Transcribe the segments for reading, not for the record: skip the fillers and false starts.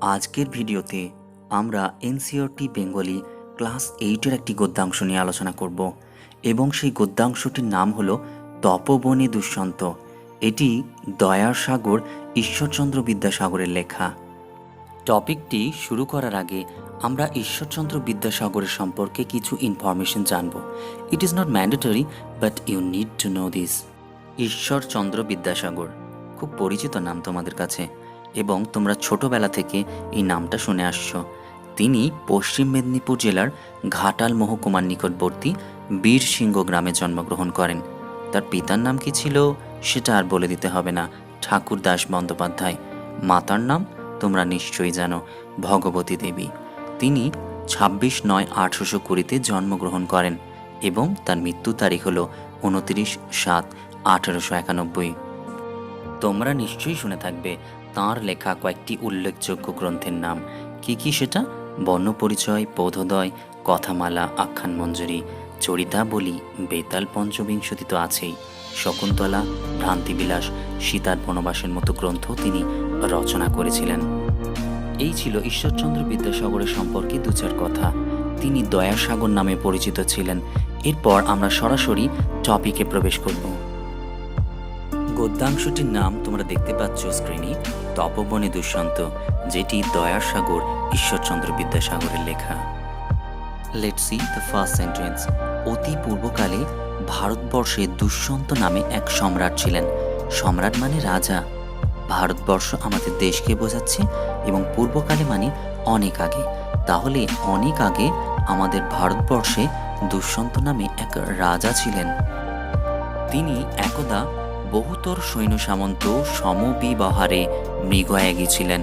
আজকের ভিডিওতে আমরা এনসিইআরটি বেঙ্গলি ক্লাস 8-এর একটি গদ্যাংশ নিয়ে আলোচনা করব এবং সেই গদ্যাংশটির নাম হলো তপবনে দুষ্যন্ত। এটি দয়ার সাগর ঈশ্বরচন্দ্র বিদ্যাসাগরের লেখা। টপিকটি শুরু করার আগে আমরা ঈশ্বরচন্দ্র বিদ্যাসাগরের সম্পর্কে কিছু ইনফরমেশন জানব। It is not mandatory but you need to know this. Ishwarchandra Vidyasagar খুব পরিচিত নাম তোমাদের কাছে এবং তোমরা ছোটবেলা থেকে এই নামটা শুনে আসছো। তিনি পশ্চিম মেদিনীপুর জেলার ঘাটাল মহকুমার নিকটবর্তী বীরসিংহ গ্রামে জন্মগ্রহণ করেন। তার পিতার নাম কি ছিল সেটা আর বলে দিতে হবে না, ঠাকুরদাস বন্দ্যোপাধ্যায়। মাতার নাম তোমরা নিশ্চয়ই জানো, ভগবতী দেবী। তিনি 26/9/1820-তে জন্মগ্রহণ করেন এবং তার মৃত্যু তারিখ হল 29/7/1891। তোমরা নিশ্চয়ই শুনে থাকবে তাঁর লেখা কয়েকটি উল্লেখযোগ্য গ্রন্থের নাম। কি কি সেটা? বর্ণপরিচয়, বোধোদয়, কথামালা, আখ্যানমঞ্জরি, চরিতাবলী, বেতাল পঞ্চবিংশতি তো আছেই, শকুন্তলা, ভ্রান্তিবিলাস, সীতার বনবাসের মতো গ্রন্থ তিনি রচনা করেছিলেন। এই ছিল ঈশ্বরচন্দ্র বিদ্যাসাগরের সম্পর্কে দু চার কথা। তিনি দয়াসাগর নামে পরিচিত ছিলেন। এরপর আমরা সরাসরি টপিকে প্রবেশ করব। গদ্যাংশটির নাম তোমরা দেখতে পাচ্ছ স্ক্রিনে, তপবনে দুষ্যন্ত, যেটি দয়ার সাগর ঈশ্বরচন্দ্র বিদ্যাসাগরের লেখা। Let's see the first sentence. অতি পূর্বকালে ভারতবর্ষে দুষ্যন্ত নামে এক সম্রাট ছিলেন। সম্রাট মানে রাজা। ভারতবর্ষ আমাদের দেশকে বোঝাচ্ছে এবং পূর্বকালে মানে অনেক আগে। তাহলে অনেক আগে আমাদের ভারতবর্ষে দুষ্যন্ত নামে এক রাজা ছিলেন। তিনি একদা বহুতর সৈন্য সামন্ত সমবিবহারে মৃগয়া গিয়েছিলেন।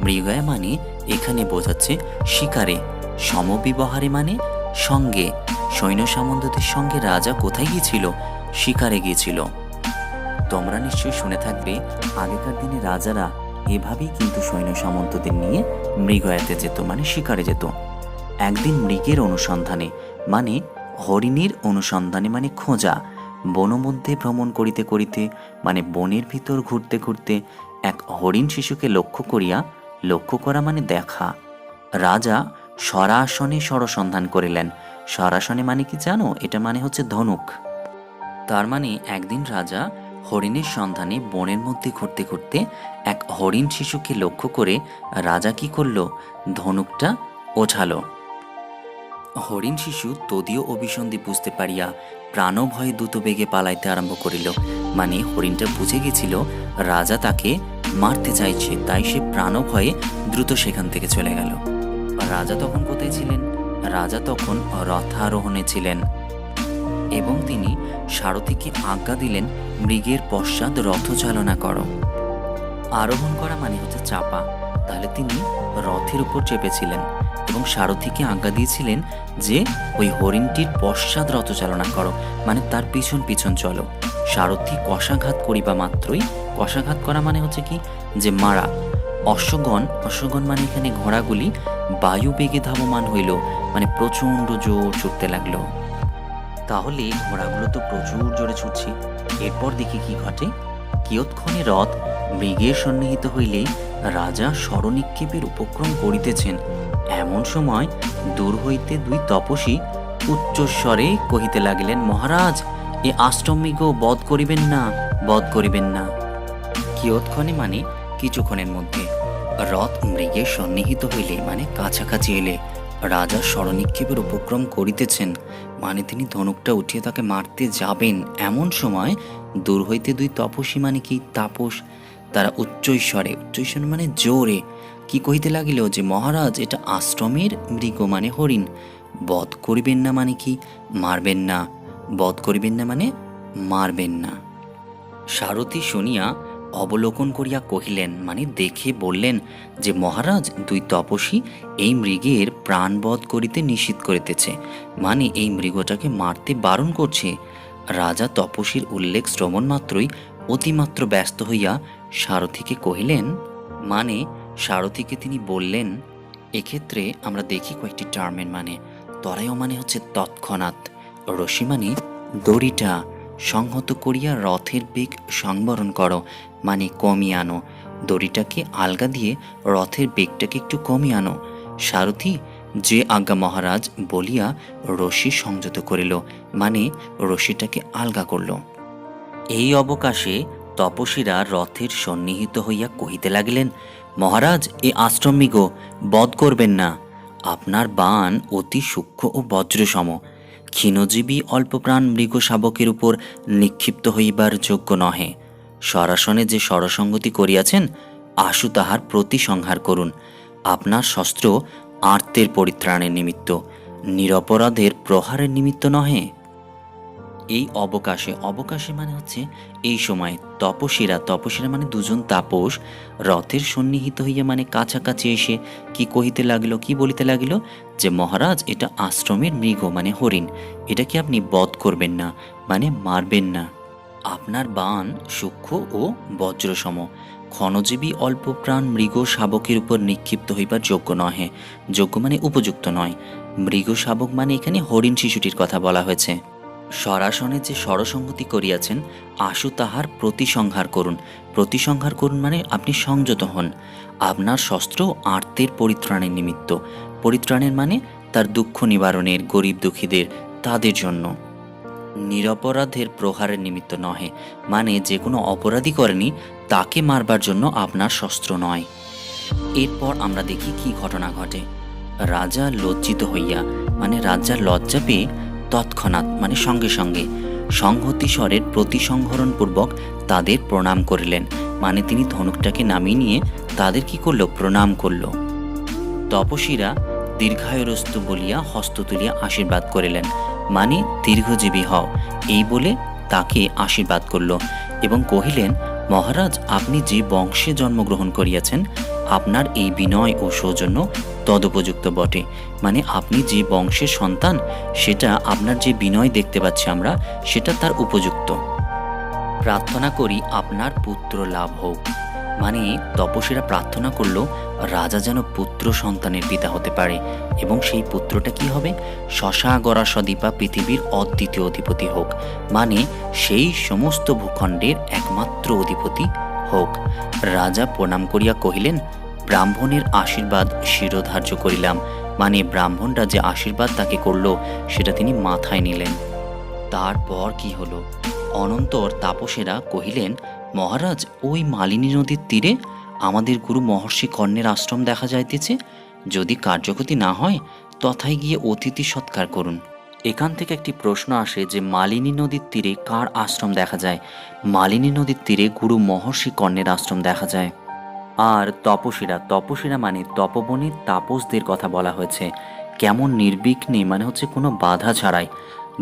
মৃগয়া মানে এখানে বোঝাচ্ছে শিকারে, সমবিবহারে মানে সঙ্গে। সৈন্য সামন্তদের সঙ্গে রাজা কোথায় গিয়েছিল? শিকারে গিয়েছিল। তোমরা নিশ্চয়ই শুনে থাকবে আগেকার দিনে রাজারা এভাবেই কিন্তু সৈন্য সামন্তদের নিয়ে মৃগয়াতে যেত, মানে শিকারে যেত। একদিন মৃগের অনুসন্ধানে মানে হরিণীর অনুসন্ধানে মানে খোঁজা, বনমধ্যে ভ্রমণ করিতে করিতে মানে বনের ভিতর ঘুরতে ঘুরতে এক হরিণ শিশুকে লক্ষ্য করা মানে দেখা, রাজা সরাসনে সরসন্ধান করিলেন। সরাসনে মানে কি জানো? এটা মানে হচ্ছে ধনুক। তার মানে একদিন রাজা হরিণের সন্ধানে বনের মধ্যে ঘুরতে ঘুরতে এক হরিণ শিশুকে লক্ষ্য করে রাজা কি করলো? ধনুকটা ওঠালো। হরিণ শিশু তদীয় অভিসন্ধি বুঝতে পারিয়া প্রাণভয়ে দ্রুত বেগে পালাইতে আরম্ভ করিল। মানে হরিণটা বুঝে গেছিল রাজা তাকে মারতে চাইছে, তাই সে প্রাণভয়ে দ্রুত সেখান থেকে চলে গেল। রাজা তখন কোথায় ছিলেন? রাজা তখন রথারোহণে ছিলেন এবং তিনি সারথীকে আজ্ঞা দিলেন মৃগের পশ্চাৎ রথ চালনা করো। আরোহণ করা মানে হচ্ছে চাপা। তাহলে তিনি রথের উপর চেপেছিলেন এবং সারথীকে আজ্ঞা দিয়েছিলেন যে ওই হরিণটির পশ্চাৎ রথ চালনা করো, মানে তার পিছন পিছন চলো। সারথী কষাঘাত করিবা মাত্রই, কষাঘাত করা মানে হচ্ছে কি? যে মারা। অশ্বগণ মানে এখানে ঘোড়াগুলি বায়ু বেগে ধাবমান হইল, মানে প্রচণ্ড জোর ছুটতে লাগলো। তাহলে ঘোড়াগুলো তো প্রচুর জোরে ছুটছে। এরপর দেখি কি ঘটে। কিয়ৎক্ষণে রথ মৃগের সন্নিহিত হইলে রাজা স্বরনিক্ষেপের উপক্রম করিতেছেন। এমন সময় দূর হইতে দুই তপস্বী উচ্চস্বরে কহিতে লাগিলেন, মহারাজ, এ আষ্টমৃগ বধ করিবেন না, বধ করিবেন না। কিয়ৎক্ষণে মানে কিছুক্ষণের মধ্যে। রথ মৃগের সন্নিহিত হইলে মানে কাছাকাছি এলে রাজা স্বরনিক্ষেপের উপক্রম করিতেছেন, মানে তিনি ধনুকটা উঠিয়ে তাকে মারতে যাবেন। এমন সময় দূর হইতে দুই তপস্বী মানে কি? তাপস। তারা উচ্চৈস্বরে মানে জোরে কি কহিতে লাগিল যে মহারাজ, এটা আশ্রমের মৃগ মানে হরিণ। বধ করিবেন না মানে কি? মারবেন না। বধ করিবেন না মানে মারবেন না। সারথী শুনিয়া অবলোকন করিয়া কহিলেন, মানে দেখে বললেন যে মহারাজ, দুই তপস্বী এই মৃগের প্রাণবধ করিতে নিষেধ করিতেছে, মানে এই মৃগটাকে মারতে বারণ করছে। রাজা তপস্বীর উল্লেখ শ্রবণ মাত্রই অতিমাত্র ব্যস্ত হইয়া সারথীকে কহিলেন, মানে সারথীকে তিনি বললেন। এক্ষেত্রে আমরা দেখি কয়েকটি টার্মের মানে। তরায় মানে হচ্ছে তৎক্ষণাৎ, রশি মানে দড়িটা সংহত করিয়া রথের বেগ সংবরণ করো, মানে কমিয়ে আনো। দড়িটাকে আলগা দিয়ে রথের বেগটাকে একটু কমিয়ে আনো। সারথি, যে আজ্ঞা মহারাজ বলিয়া রশি সংযত করিল, মানে রশিটাকে আলগা করল। এই অবকাশে তপস্বীরা রথের সন্নিহিত হইয়া কহিতে লাগিলেন, মহারাজ, এ আশ্রমমৃগ বধ করবেন না। আপনার বাণ অতি সূক্ষ্ম ও বজ্রসম, ক্ষীণজীবী অল্পপ্রাণ মৃগ শাবকের উপর নিক্ষিপ্ত হইবার যোগ্য নহে। সরাসনে যে সরসঙ্গতি করিয়াছেন, আশু তাহার প্রতিসংহার করুন। আপনার শস্ত্র আর্তের পরিত্রাণের নিমিত্ত, নিরপরাধের প্রহারের নিমিত্ত নহে। এই অবকাশে মানে হচ্ছে এই সময় তপস্বীরা মানে দুজন তাপস রথের সন্নিহিত হইয়া মানে কাছাকাছি এসে কি কহিতে লাগিল, কি বলিতে লাগিল, যে মহারাজ, এটা আশ্রমের মৃগ মানে হরিণ, এটাকে আপনি বধ করবেন না, মানে মারবেন না। আপনার বাণ সূক্ষ্ম ও বজ্রসম, ক্ষণজীবী অল্প প্রাণ মৃগ শাবকের উপর নিক্ষিপ্ত হইবার যোগ্য নহে। যোগ্য মানে উপযুক্ত নয়। মৃগ শাবক মানে এখানে হরিণ শিশুটির কথা বলা হয়েছে। সরাসনে যে সরসঙ্গতি করিয়াছেন, আশু তাহার প্রতিসংহার করুন। প্রতিসংহার করুন মানে আপনি সংযত হন। আপনার শস্ত্র আর্তের পরিত্রাণের নিমিত্ত, পরিত্রাণের মানে তার দুঃখ নিবারণের, গরিব দুঃখীদের, তাদের জন্য। নিরপরাধের প্রহারের নিমিত্ত নহে, মানে যে কোনো অপরাধী করেনি তাকে মারবার জন্য আপনার শস্ত্র নয়। এরপর আমরা দেখি কি ঘটনা ঘটে। রাজা লজ্জিত হইয়া, মানে রাজার লজ্জা পেয়ে তৎক্ষণাৎ মানে সঙ্গে সঙ্গে সংহতিস্বরের প্রতিসংহরণপূর্বক তাদের প্রণাম করিলেন, মানে তিনি ধনুকটাকে নামিয়ে নিয়ে তাদের কি করল, প্রণাম করল। তপস্বীরা দীর্ঘায়ুরস্তু বলিয়া হস্ত তুলিয়া আশীর্বাদ করিলেন, মানে দীর্ঘজীবী হও, এই বলে তাকে আশীর্বাদ করল এবং কহিলেন, মহারাজ, আপনি যে বংশে জন্মগ্রহণ করিয়াছেন, আপনার এই বিনয় ও সৌজন্য তদুপযুক্ত বটে। মানে আপনি যে বংশের সন্তান, সেটা আপনার যে বিনয় দেখতে পাচ্ছি আমরা, সেটা তার উপযুক্ত। প্রার্থনা করি আপনার পুত্র লাভ হোক। মানে তপস্বীরা প্রার্থনা করল রাজা যেন পুত্র সন্তানের পিতা হতে পারে এবং সেই পুত্রটা কি হবে, শশাগরা সদীপা পৃথিবীর অদ্বিতীয় অধিপতি হোক, মানে সেই সমস্ত ভূখণ্ডের একমাত্র অধিপতি হোক। রাজা প্রণাম করিয়া কহিলেন, ব্রাহ্মণের আশীর্বাদ শিরোধার্য করিলাম, মানে ব্রাহ্মণরা যে আশীর্বাদ তাকে করল সেটা তিনি মাথায় নিলেন। তারপর কি হলো, অনন্তর তাপসেরা কহিলেন, মহারাজ, ওই মালিনী নদীর তীরে আমাদের গুরু মহর্ষি কর্ণের আশ্রম দেখা যাইতেছে। যদি কার্যক্ষতি না হয় তথায় গিয়ে অতিথি সৎকার করুন। এখান থেকে একটি প্রশ্ন আসে যে মালিনী নদীর তীরে কার আশ্রম দেখা যায়? মালিনী নদীর তীরে গুরু মহর্ষি কর্ণের আশ্রম দেখা যায়। আর তপস্বীরা মানে তপবনের তাপসদের কথা বলা হয়েছে। কেমন নির্বিঘ্নে, মানে হচ্ছে কোনো বাধা ছাড়াই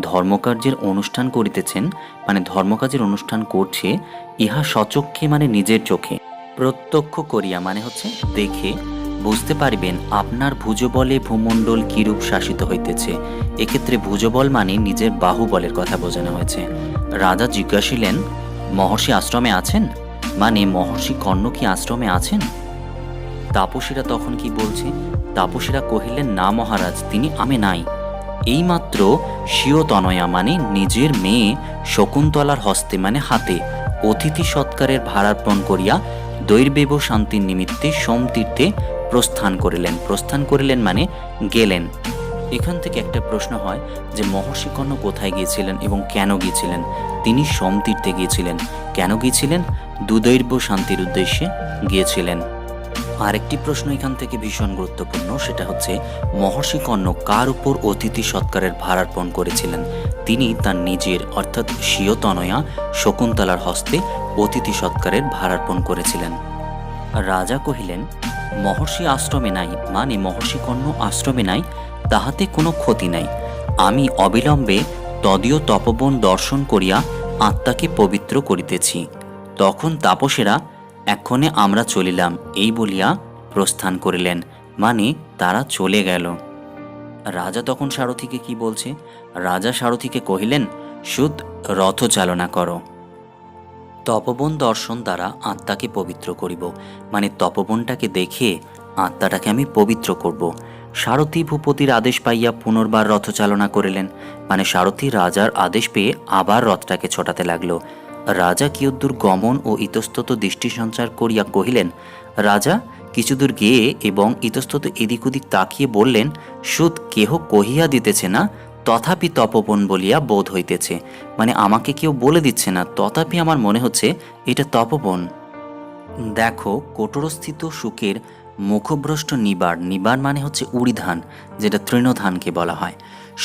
ধর্মকার্যের অনুষ্ঠান করিতেছেন, মানে ধর্মকার্যের অনুষ্ঠান করছে, ইহা সচক্ষে মানে নিজের চোখে প্রত্যক্ষ করিয়া, মানে হচ্ছে দেখে বুঝতে পারিবেন আপনার ভুজবলে ভূমণ্ডল কিরূপ শাসিত হইতেছে। এক্ষেত্রে ভুজবল মানে নিজের বাহুবলের কথা বোঝানো হয়েছে। রাজা জিজ্ঞাসিলেন, মহর্ষি আশ্রমে আছেন? মানে মহর্ষি কর্ণ কি আশ্রমে আছেন? তাপসীরা তখন কি বলছে? তাপসীরা কহিলেন, না মহারাজ, তিনি আমে নাই। এইমাত্র স্বীয় তনয়া মানে নিজের মেয়ে শকুন্তলার হস্তে মানে হাতে অতিথি সৎকারের ভারার্পণ করিয়া দৈর্বেব শান্তির নিমিত্তে সোমতীর্থে প্রস্থান করিলেন মানে গেলেন। এখান থেকে একটা প্রশ্ন হয় যে মহর্ষি কর্ণ কোথায় গিয়েছিলেন এবং কেন গিয়েছিলেন? তিনি সোমতীর্থে গিয়েছিলেন। কেন গিয়েছিলেন? দুদৈর্ব শান্তির উদ্দেশ্যে গিয়েছিলেন। আরেকটি প্রশ্ন এখান থেকে ভীষণ গুরুত্বপূর্ণ, সেটা হচ্ছে মহর্ষি কর্ণ কার উপর অতিথি সৎকারের ভারার্পণ করেছিলেন? তিনি তার নিজের অর্থাৎ স্বীয় তনয়া শকুন্তলার হস্তে অতিথি সৎকারের ভারার্পণ করেছিলেন। রাজা কহিলেন, মহর্ষি আশ্রমে নাই, মানে মহর্ষি কর্ণ আশ্রমে নাই, তাহাতে কোনো ক্ষতি নাই। আমি অবিলম্বে তদীয় তপবন দর্শন করিয়া আত্মাকে পবিত্র করিতেছি। তখন তাপসেরা, এক্ষণে আমরা চলিলাম, এই বলিয়া প্রস্থান করিলেন, মানে তারা চলে গেল। রাজা তখন সারথীকে কি বলছে? রাজা সারথীকে কহিলেন, সুত রথ চালনা করো। তপবন দর্শন দ্বারা আত্মাকে পবিত্র করিব, মানে তপবনটাকে দেখে আত্মাটাকে আমি পবিত্র করব। সারথী ভূপতির আদেশ পাইয়া পুনর্বার রথ চালনা করিলেন, মানে সারথী রাজার আদেশ পেয়ে আবার রথটাকে ছোটাতে লাগলো। রাজা কিয়দ্দূর গমন ও ইতস্তত দৃষ্টি সঞ্চার করিয়া কহিলেন। রাজা কিছুদূর গিয়ে এবং ইতস্তত এদিক ওদিক তাকিয়ে বললেন, সুত কেহ কহিয়া দিতেছে না, তথাপি তপবন বলিয়া বোধ হইতেছে। মানে আমাকে কেউ বলে দিচ্ছে না, তথাপি আমার মনে হচ্ছে এটা তপবন। দেখো, কোটরস্থিত শুকের মুখভ্রষ্ট নিবার, নিবার মানে হচ্ছে উড়ি ধান, যেটা তৃণধানকে বলা হয়,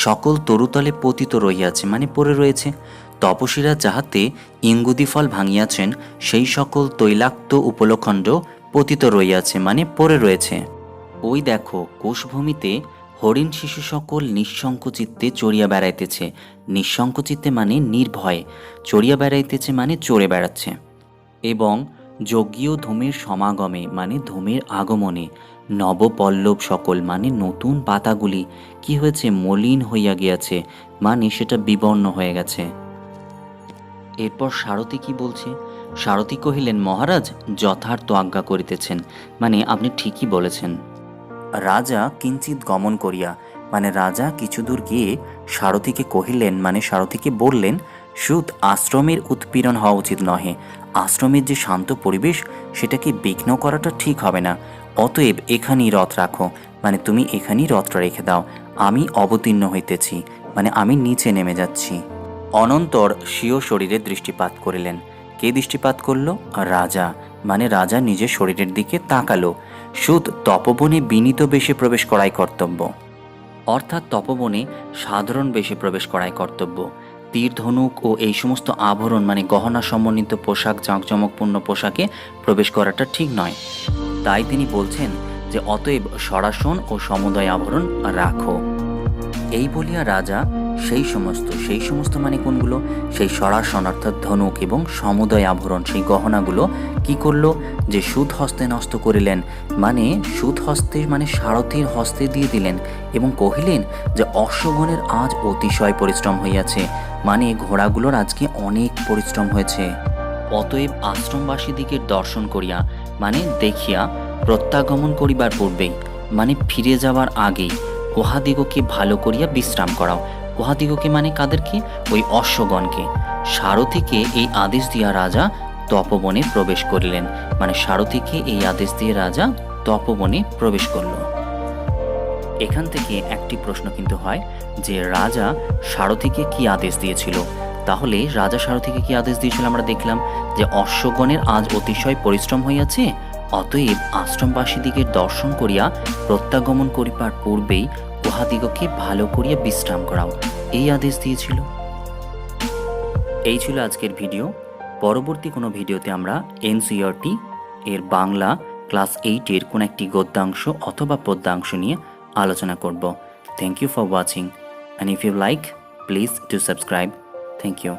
সকল তরুতলে পতিত রহিয়াছে মানে পড়ে রয়েছে। তপসীরা যাহাতে ইঙ্গুদি ফল ভাঙিয়াছেন, সেই সকল তৈলাক্ত উপলখণ্ড পতিত রহিয়াছে মানে পড়ে রয়েছে। ওই দেখো, কোষভূমিতে হরিণ শিশু সকল নিঃসংকোচিত্তে চড়িয়া বেড়াইতেছে। নিঃসংকোচিত্তে মানে নির্ভয়ে, চড়িয়া বেড়াইতেছে মানে চড়ে বেড়াচ্ছে। এবং যজ্ঞীয় ধূমের সমাগমে মানে ধূমের আগমনে নবপল্লব সকল মানে নতুন পাতাগুলি কি হয়েছে, মলিন হইয়া গিয়াছে মানে সেটা বিবর্ণ হয়ে গেছে। এরপর সারথি কি বলছে? সারথি কহিলেন, মহারাজ যথার্থ আজ্ঞা করিতেছেন, মানে আপনি ঠিকই বলেছেন। রাজা কিঞ্চিত গমন করিয়া, মানে রাজা কিছুদূর গিয়ে সারথিকে কহিলেন, মানে সারথিকে বললেন, সুত আশ্রমের উৎপীড়ন হওয়া উচিত নহে। আশ্রমের যে শান্ত পরিবেশ সেটাকে বিঘ্ন করাটা ঠিক হবে না। অতএব এখানেই রথ রাখো, মানে তুমি এখানেই রথটা রেখে দাও। আমি অবতীর্ণ হইতেছি, মানে আমি নিচে নেমে যাচ্ছি। অনন্তর স্বীয় শরীরে দৃষ্টিপাত করিলেন। কে দৃষ্টিপাত করল? রাজা, মানে রাজা নিজের শরীরের দিকে তাকালো। সুত তপবনে বিনীত বেশে প্রবেশ করাই কর্তব্য, অর্থাৎ তপবনে সাধারণ বেশে প্রবেশ করাই কর্তব্য। তীর ধনুক ও এই সমস্ত আভরণ মানে গহনা সমন্বিত পোশাক, জাঁকজমকপূর্ণ পোশাকে প্রবেশ করাটা ঠিক নয়। তাই তিনি বলছেন যে অতএব সরাসন ও সমুদয় আভরণ রাখো। এই বলিয়া রাজা সেই সমস্ত মানে কোনগুলো, সেই সরাসন অর্থাৎ ধনুক এবং সমুদয় আভরণ সেই গহনাগুলো কি করলো, যে সুদ হস্তে নষ্ট করিলেন, মানে সুদ হস্তে মানে সারথীর হস্তে দিয়ে দিলেন এবং কহিলেন যে অশ্বগণের আজ অতিশয় পরিশ্রম হইয়াছে, মানে ঘোড়াগুলোর আজকে অনেক পরিশ্রম হয়েছে। অতএব আশ্রমবাসীদিগের দর্শন করিয়া মানে দেখিয়া প্রত্যাগমন করিবার পূর্বেই মানে ফিরে যাওয়ার আগেই উহাদিগকে ভালো করিয়া বিশ্রাম করাও। উহাদিগকে মানে কাদেরকে? ওই অশ্বগণকে। সারথীকে এই আদেশ দিয়া রাজা তপবনে প্রবেশ করিলেন, মানে সারথীকে এই আদেশ দিয়ে রাজা তপবনে প্রবেশ করল। এখান থেকে একটি প্রশ্ন কিন্তু হয় যে রাজা সারথীকে কি আদেশ দিয়েছিল? তাহলে রাজা সারথীকে কি আদেশ দিয়েছিল? আমরা দেখলাম যে অশ্বগণের আজ অতিশয় পরিশ্রম হইয়াছে, অতএব আশ্রমবাসীদিগের দর্শন করিয়া প্রত্যাগমন করিবার পূর্বেই উহাদিগকে ভালো করিয়া বিশ্রাম করাও, এই আদেশ দিয়েছিল। এই ছিল আজকের ভিডিও। পরবর্তী কোনো ভিডিওতে আমরা এনসিইআরটি এর বাংলা ক্লাস 8-এর কোন একটি গদ্যাংশ অথবা পদ্যাংশ নিয়ে আলোচনা করব। Thank you for watching, and if you like please do subscribe. Thank you.